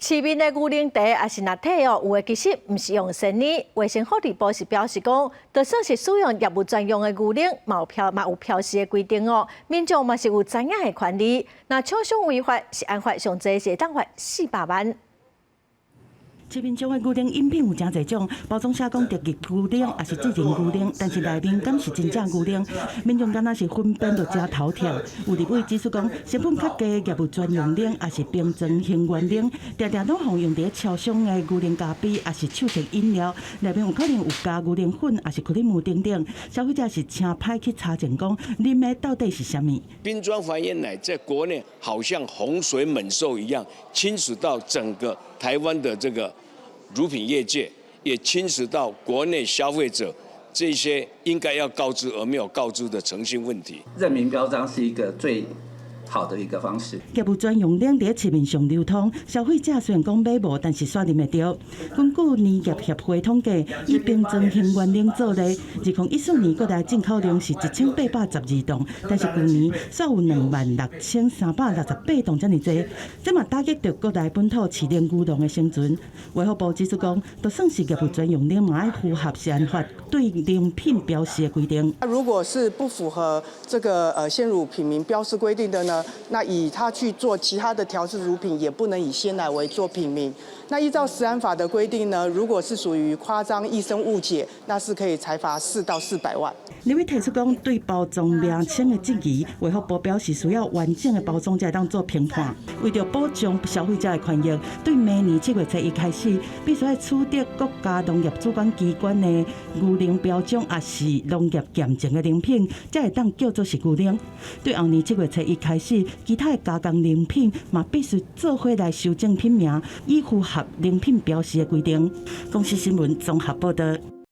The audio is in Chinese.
市面的牛奶茶也是拿体有的其实唔是用生奶。卫生福利部是表示讲，就算是使用业务专用的牛奶，嘛有标示的规定哦。民众嘛是有知影的权利。那厂商违法是按法上济是当罚400万。市面上的牛奶饮品有真侪种，包装写讲特级牛奶，也是智能牛奶，但是内面敢是真正牛奶？民众敢若是分辨就真头疼。有立委指出讲，成本较低的业务专用奶，也是冰装型原奶，常常拢用伫超商的牛奶咖啡，也是手冲饮料，内面有可能有加牛奶粉，也是克里姆等等。消费者是请歹去查证讲，啉的到底是啥物？冰装还原奶在国内好像洪水猛兽一样，侵蚀到整个台湾的这个乳品业界，也侵蚀到国内消费者这些应该要告知而没有告知的诚信问题。认明标章是一个最好的一个方式。业务专用奶在市面上流通，消费者虽然讲买无，但是选啉会到。根据农业协会统计，以冰装型原奶做例，2014年国内进口量是1812吨，但是去年却有26368吨这么多，这嘛打击到国内本土饲奶牛农的生存。卫福部指出讲，就算是业务专用奶，嘛要符合食安法对饮品标示的规定。如果是不符合这个鲜乳品名标示规定的呢？那以它去做其他的调制乳品，也不能以鲜奶为做品名。那依照食安法的规定呢，如果是属于夸张、易生误解，那是可以裁罚4到400万。立委提出讲，对包装名称的质疑，卫福部表示需要完整的包装才当做评判。为着保障消费者的权益，对明年7月初1开始，必须要取得国家农业主管机关的牛奶标章，也是农业检证的饮品，才会当叫做是牛奶。对后年7月初1开始，其他的加工饮品嘛必须做伙来修正品名，以符合饮品标示的规定。公司新闻综合报道。